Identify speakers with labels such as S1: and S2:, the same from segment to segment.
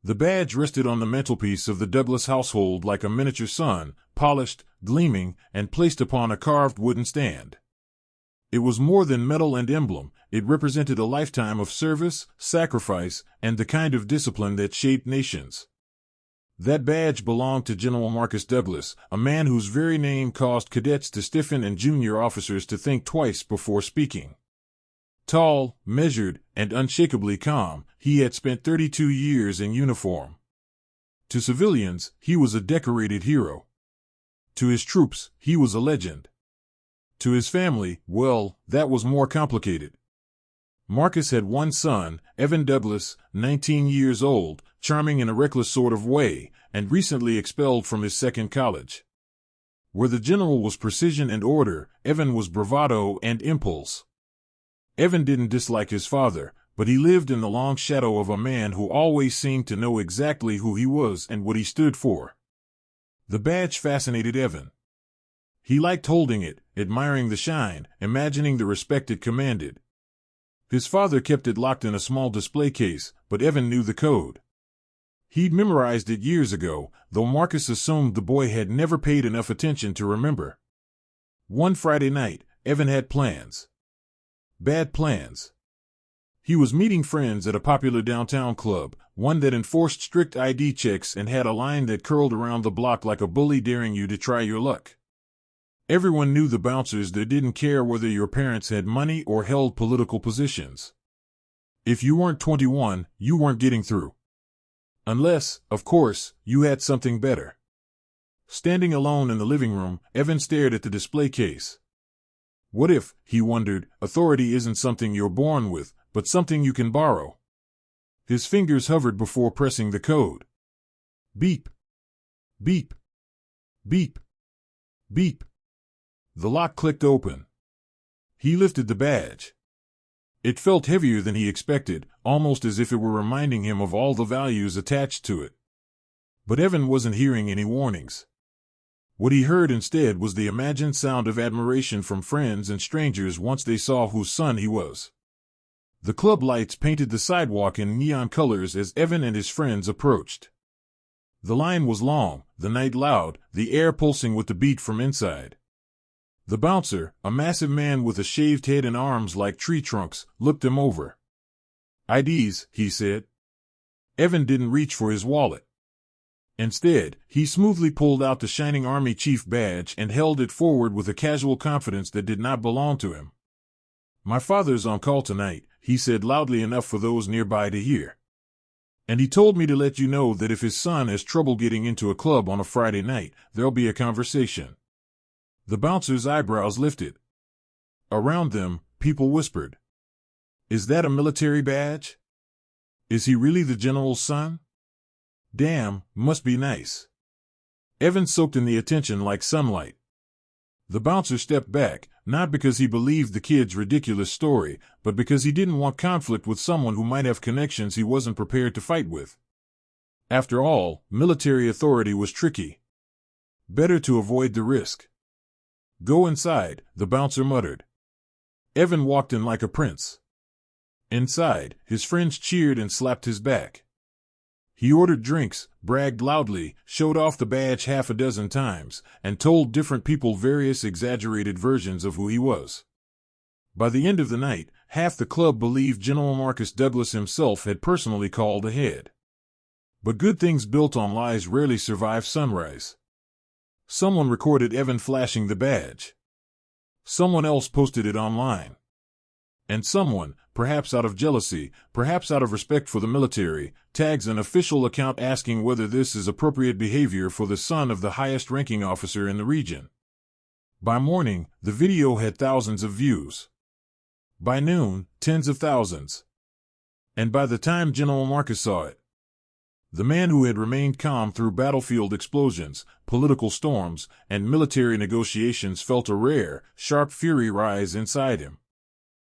S1: The badge rested on the mantelpiece of the Douglas household like a miniature sun, polished, gleaming, and placed upon a carved wooden stand. It was more than medal and emblem. It represented a lifetime of service, sacrifice, and the kind of discipline that shaped nations. That badge belonged to General Marcus Douglas, a man whose very name caused cadets to stiffen and junior officers to think twice before speaking. Tall, measured, and unshakably calm, he had spent 32 years in uniform. To civilians, he was a decorated hero. To his troops, he was a legend. To his family, well, that was more complicated. Marcus had one son, Evan Douglas, 19 years old, charming in a reckless sort of way, and recently expelled from his second college. Where the general was precision and order, Evan was bravado and impulse. Evan didn't dislike his father, but he lived in the long shadow of a man who always seemed to know exactly who he was and what he stood for. The badge fascinated Evan. He liked holding it, admiring the shine, imagining the respect it commanded. His father kept it locked in a small display case, but Evan knew the code. He'd memorized it years ago, though Marcus assumed the boy had never paid enough attention to remember. One Friday night, Evan had plans. Bad plans. He was meeting friends at a popular downtown club, one that enforced strict ID checks and had a line that curled around the block like a bully daring you to try your luck. Everyone knew the bouncers that didn't care whether your parents had money or held political positions. If you weren't 21, you weren't getting through. Unless, of course, you had something better. Standing alone in the living room, Evan stared at the display case. What if, he wondered, authority isn't something you're born with, but something you can borrow? His fingers hovered before pressing the code. Beep. Beep. Beep. Beep. The lock clicked open. He lifted the badge. It felt heavier than he expected, almost as if it were reminding him of all the values attached to it. But Evan wasn't hearing any warnings. What he heard instead was the imagined sound of admiration from friends and strangers once they saw whose son he was. The club lights painted the sidewalk in neon colors as Evan and his friends approached. The line was long, the night loud, the air pulsing with the beat from inside. The bouncer, a massive man with a shaved head and arms like tree trunks, looked him over. IDs, he said. Evan didn't reach for his wallet. Instead, he smoothly pulled out the shining Army Chief badge and held it forward with a casual confidence that did not belong to him. My father's on call tonight, he said loudly enough for those nearby to hear. And he told me to let you know that if his son has trouble getting into a club on a Friday night, there'll be a conversation. The bouncer's eyebrows lifted. Around them, people whispered. Is that a military badge? Is he really the general's son? Damn, must be nice. Evan soaked in the attention like sunlight. The bouncer stepped back, not because he believed the kid's ridiculous story, but because he didn't want conflict with someone who might have connections he wasn't prepared to fight with. After all, military authority was tricky. Better to avoid the risk. Go inside, the bouncer muttered. Evan walked in like a prince. Inside, his friends cheered and slapped his back. He ordered drinks, bragged loudly, showed off the badge half a dozen times, and told different people various exaggerated versions of who he was. By the end of the night, half the club believed General Marcus Douglas himself had personally called ahead. But good things built on lies rarely survive sunrise. Someone recorded Evan flashing the badge. Someone else posted it online. And someone, perhaps out of jealousy, perhaps out of respect for the military, tags an official account asking whether this is appropriate behavior for the son of the highest-ranking officer in the region. By morning, the video had thousands of views. By noon, tens of thousands. And by the time General Marcus saw it, the man who had remained calm through battlefield explosions, political storms, and military negotiations felt a rare, sharp fury rise inside him.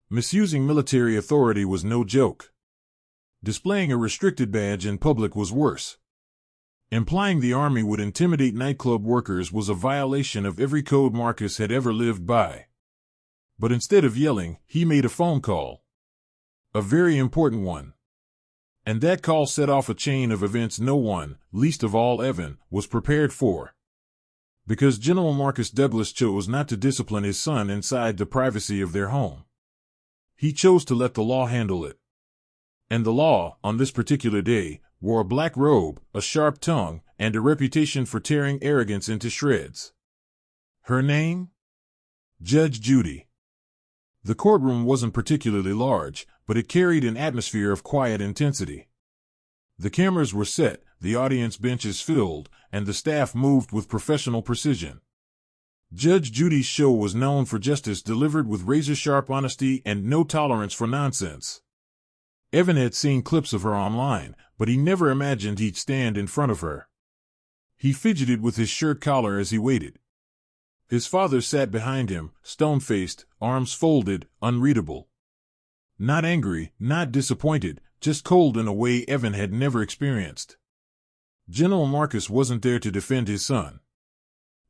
S1: Misusing military authority was no joke. Displaying a restricted badge in public was worse. Implying the army would intimidate nightclub workers was a violation of every code Marcus had ever lived by. But instead of yelling, he made a phone call. A very important one. And that call set off a chain of events no one, least of all Evan, was prepared for. Because General Marcus Douglas chose not to discipline his son inside the privacy of their home. He chose to let the law handle it. And the law, on this particular day, wore a black robe, a sharp tongue, and a reputation for tearing arrogance into shreds. Her name? Judge Judy. The courtroom wasn't particularly large, but it carried an atmosphere of quiet intensity. The cameras were set, the audience benches filled, and the staff moved with professional precision. Judge Judy's show was known for justice delivered with razor-sharp honesty and no tolerance for nonsense. Evan had seen clips of her online, but he never imagined he'd stand in front of her. He fidgeted with his shirt collar as he waited. His father sat behind him, stone-faced, arms folded, unreadable. Not angry, not disappointed, just cold in a way Evan had never experienced. General Marcus wasn't there to defend his son.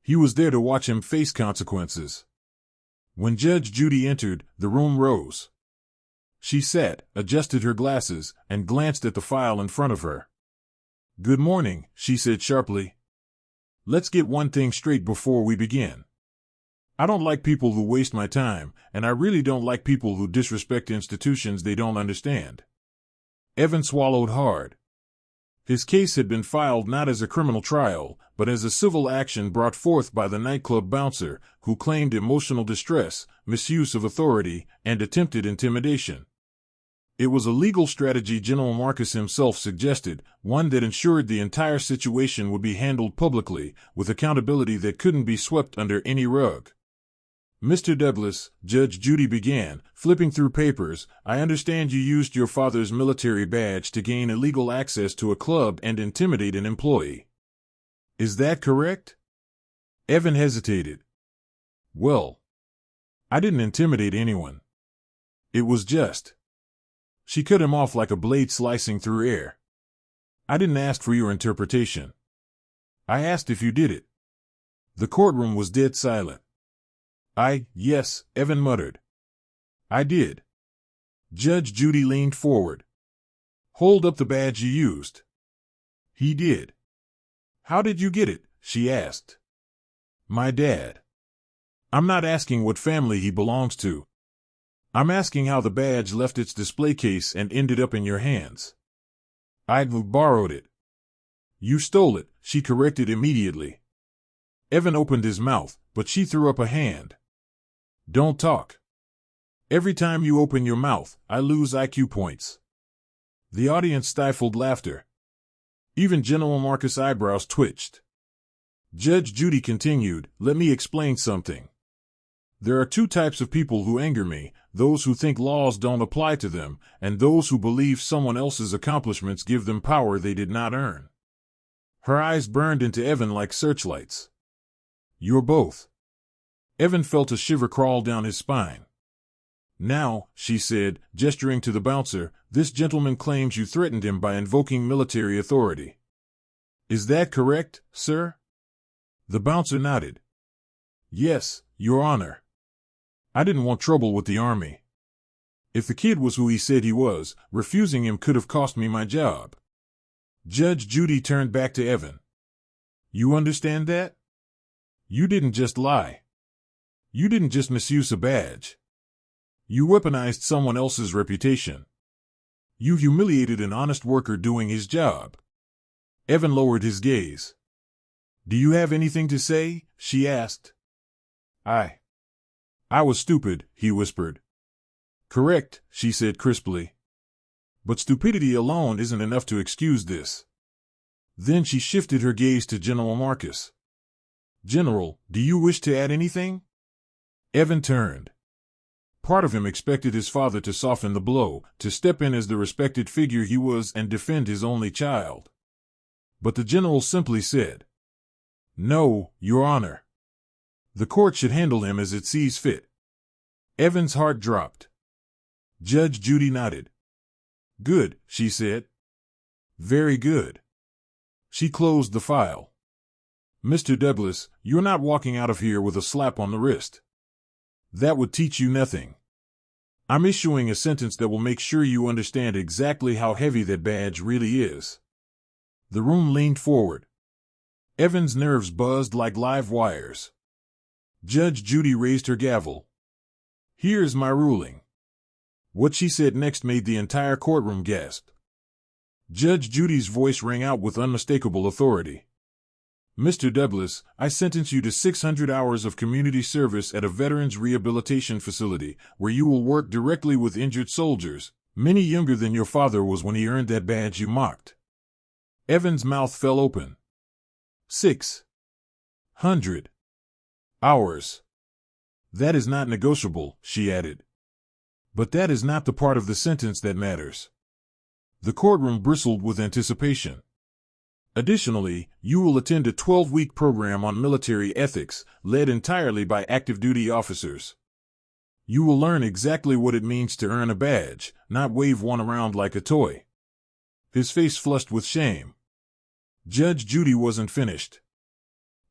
S1: He was there to watch him face consequences. When Judge Judy entered, the room rose. She sat, adjusted her glasses, and glanced at the file in front of her. "Good morning," she said sharply. "Let's get one thing straight before we begin. I don't like people who waste my time, and I really don't like people who disrespect institutions they don't understand." Evan swallowed hard. His case had been filed not as a criminal trial, but as a civil action brought forth by the nightclub bouncer, who claimed emotional distress, misuse of authority, and attempted intimidation. It was a legal strategy General Marcus himself suggested, one that ensured the entire situation would be handled publicly, with accountability that couldn't be swept under any rug. "Mr. Douglas," Judge Judy began, flipping through papers, "I understand you used your father's military badge to gain illegal access to a club and intimidate an employee. Is that correct?" Evan hesitated. "Well, I didn't intimidate anyone. It was just..." She cut him off like a blade slicing through air. "I didn't ask for your interpretation. I asked if you did it." The courtroom was dead silent. Yes," Evan muttered. "I did." Judge Judy leaned forward. "Hold up the badge you used." He did. "How did you get it?" she asked. "My dad." "I'm not asking what family he belongs to. I'm asking how the badge left its display case and ended up in your hands." "I borrowed it." "You stole it," she corrected immediately. Evan opened his mouth, but she threw up a hand. "Don't talk. Every time you open your mouth, I lose IQ points." The audience stifled laughter. Even General Marcus' eyebrows twitched. Judge Judy continued, "Let me explain something. There are two types of people who anger me, those who think laws don't apply to them, and those who believe someone else's accomplishments give them power they did not earn." Her eyes burned into Evan like searchlights. "You're both." Evan felt a shiver crawl down his spine. "Now," she said, gesturing to the bouncer, "this gentleman claims you threatened him by invoking military authority. Is that correct, sir?" The bouncer nodded. "Yes, Your Honor. I didn't want trouble with the Army. If the kid was who he said he was, refusing him could have cost me my job." Judge Judy turned back to Evan. "You understand that? You didn't just lie. You didn't just misuse a badge. You weaponized someone else's reputation. You humiliated an honest worker doing his job." Evan lowered his gaze. "Do you have anything to say?" she asked. I was stupid," he whispered. "Correct," she said crisply. "But stupidity alone isn't enough to excuse this." Then she shifted her gaze to General Marcus. "General, do you wish to add anything?" Evan turned. Part of him expected his father to soften the blow, to step in as the respected figure he was and defend his only child. But the general simply said, "No, Your Honor. The court should handle him as it sees fit." Evan's heart dropped. Judge Judy nodded. "Good," she said. "Very good." She closed the file. "Mr. Douglas, you're not walking out of here with a slap on the wrist. That would teach you nothing. I'm issuing a sentence that will make sure you understand exactly how heavy that badge really is. The room leaned forward. Evan's nerves buzzed like live wires. Judge Judy raised her gavel. Here's my ruling. What she said next made the entire courtroom gasp. Judge Judy's voice rang out with unmistakable authority. Mr. Douglas, I sentence you to 600 hours of community service at a veterans rehabilitation facility where you will work directly with injured soldiers, many younger than your father was when he earned that badge you mocked. Evan's mouth fell open. 600 hours. That is not negotiable, she added. But that is not the part of the sentence that matters. The courtroom bristled with anticipation. Additionally, you will attend a 12-week program on military ethics, led entirely by active duty officers. You will learn exactly what it means to earn a badge, not wave one around like a toy. His face flushed with shame. Judge Judy wasn't finished.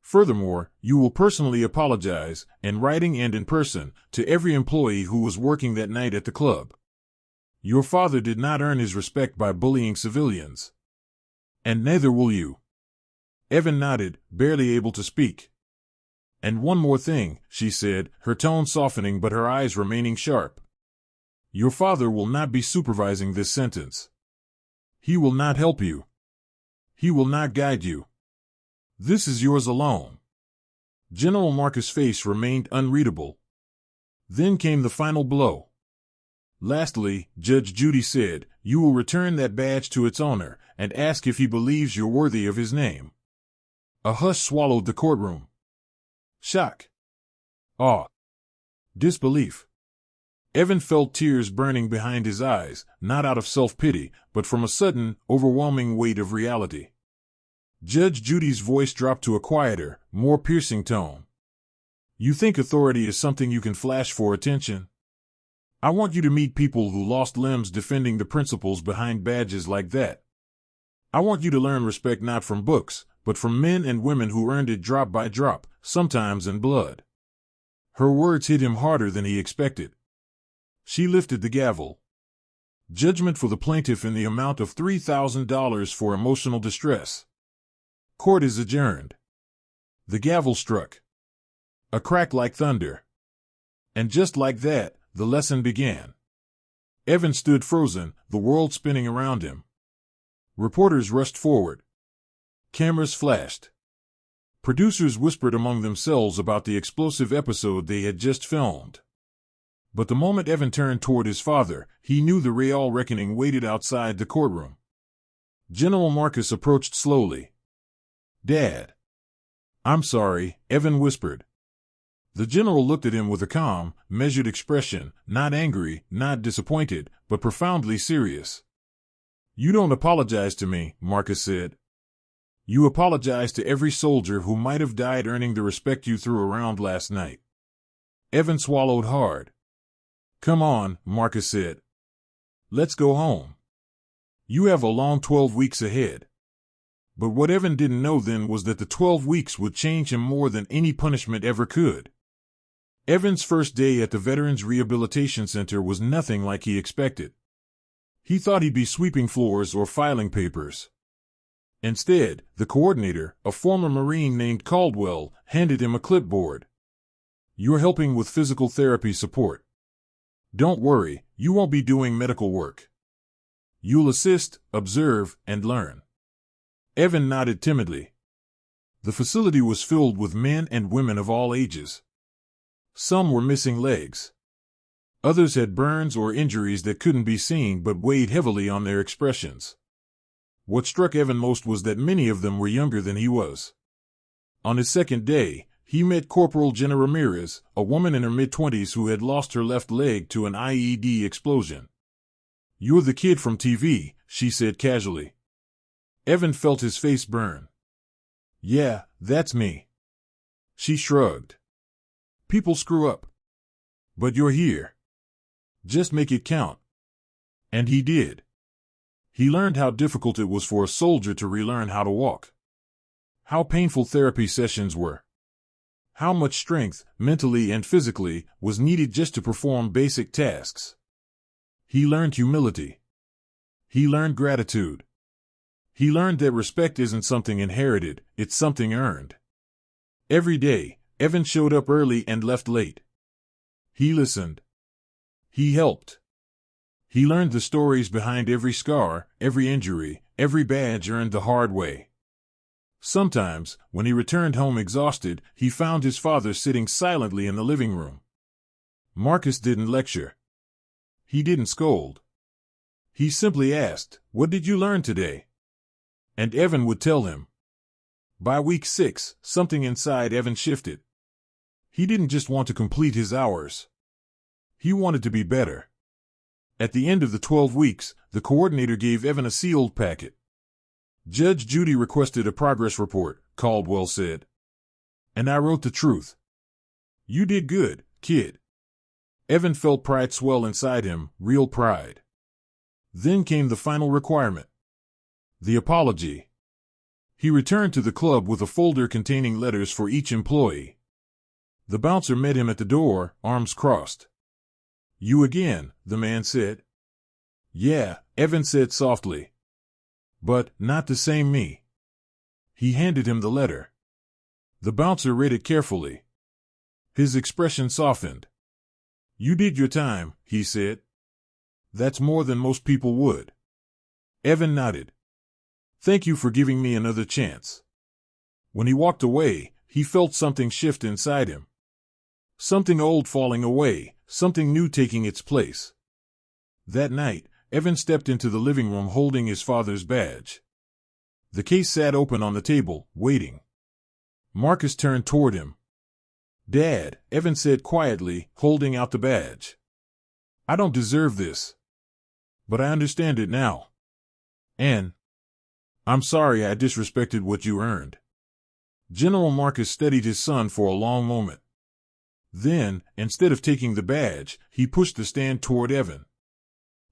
S1: Furthermore, you will personally apologize, in writing and in person, to every employee who was working that night at the club. Your father did not earn his respect by bullying civilians. And neither will you. Evan nodded, barely able to speak. And one more thing, she said, her tone softening but her eyes remaining sharp. Your father will not be supervising this sentence. He will not help you. He will not guide you. This is yours alone. General Marcus' face remained unreadable. Then came the final blow. Lastly, Judge Judy said, you will return that badge to its owner and ask if he believes you're worthy of his name. A hush swallowed the courtroom. Shock. Awe. Disbelief. Evan felt tears burning behind his eyes, not out of self-pity, but from a sudden, overwhelming weight of reality. Judge Judy's voice dropped to a quieter, more piercing tone. You think authority is something you can flash for attention? I want you to meet people who lost limbs defending the principles behind badges like that. I want you to learn respect not from books, but from men and women who earned it drop by drop, sometimes in blood. Her words hit him harder than he expected. She lifted the gavel. Judgment for the plaintiff in the amount of $3,000 for emotional distress. Court is adjourned. The gavel struck. A crack like thunder. And just like that, the lesson began. Evan stood frozen, the world spinning around him. Reporters rushed forward. Cameras flashed. Producers whispered among themselves about the explosive episode they had just filmed. But the moment Evan turned toward his father, he knew the real reckoning waited outside the courtroom. General Marcus approached slowly. Dad. I'm sorry, Evan whispered. The general looked at him with a calm, measured expression, not angry, not disappointed, but profoundly serious. You don't apologize to me, Marcus said. You apologize to every soldier who might have died earning the respect you threw around last night. Evan swallowed hard. Come on, Marcus said. Let's go home. You have a long 12 weeks ahead. But what Evan didn't know then was that the 12 weeks would change him more than any punishment ever could. Evan's first day at the Veterans Rehabilitation Center was nothing like he expected. He thought he'd be sweeping floors or filing papers. Instead, the coordinator, a former Marine named Caldwell, handed him a clipboard. You're helping with physical therapy support. Don't worry, you won't be doing medical work. You'll assist, observe, and learn. Evan nodded timidly. The facility was filled with men and women of all ages. Some were missing legs. Others had burns or injuries that couldn't be seen but weighed heavily on their expressions. What struck Evan most was that many of them were younger than he was. On his second day, he met Corporal Jenna Ramirez, a woman in her mid-20s who had lost her left leg to an IED explosion. You're the kid from TV, she said casually. Evan felt his face burn. Yeah, that's me. She shrugged. People screw up. But you're here. Just make it count. And he did. He learned how difficult it was for a soldier to relearn how to walk. How painful therapy sessions were. How much strength, mentally and physically, was needed just to perform basic tasks. He learned humility. He learned gratitude. He learned that respect isn't something inherited, it's something earned. Every day, Evan showed up early and left late. He listened. He helped. He learned the stories behind every scar, every injury, every badge earned the hard way. Sometimes, when he returned home exhausted, he found his father sitting silently in the living room. Marcus didn't lecture. He didn't scold. He simply asked, "What did you learn today?" And Evan would tell him. By week 6, something inside Evan shifted. He didn't just want to complete his hours. He wanted to be better. At the end of the 12 weeks, the coordinator gave Evan a sealed packet. "Judge Judy requested a progress report," Caldwell said. "And I wrote the truth. You did good, kid." Evan felt pride swell inside him, real pride. Then came the final requirement. The apology. He returned to the club with a folder containing letters for each employee. The bouncer met him at the door, arms crossed. "You again," the man said. "Yeah," Evan said softly. "But not the same me." He handed him the letter. The bouncer read it carefully. His expression softened. "You did your time," he said. "That's more than most people would." Evan nodded. "Thank you for giving me another chance." When he walked away, he felt something shift inside him. Something old falling away, something new taking its place. That night, Evan stepped into the living room holding his father's badge. The case sat open on the table, waiting. Marcus turned toward him. "Dad," Evan said quietly, holding out the badge. "I don't deserve this. But I understand it now. And I'm sorry I disrespected what you earned." General Marcus studied his son for a long moment. Then, instead of taking the badge, he pushed the stand toward Evan.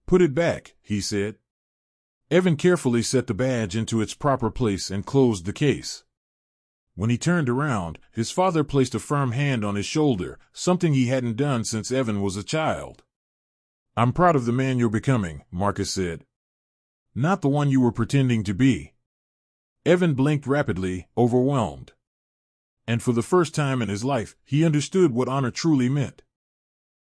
S1: "Put it back," he said. Evan carefully set the badge into its proper place and closed the case. When he turned around, his father placed a firm hand on his shoulder, something he hadn't done since Evan was a child. "I'm proud of the man you're becoming," Marcus said. "Not the one you were pretending to be." Evan blinked rapidly, overwhelmed. And for the first time in his life, he understood what honor truly meant.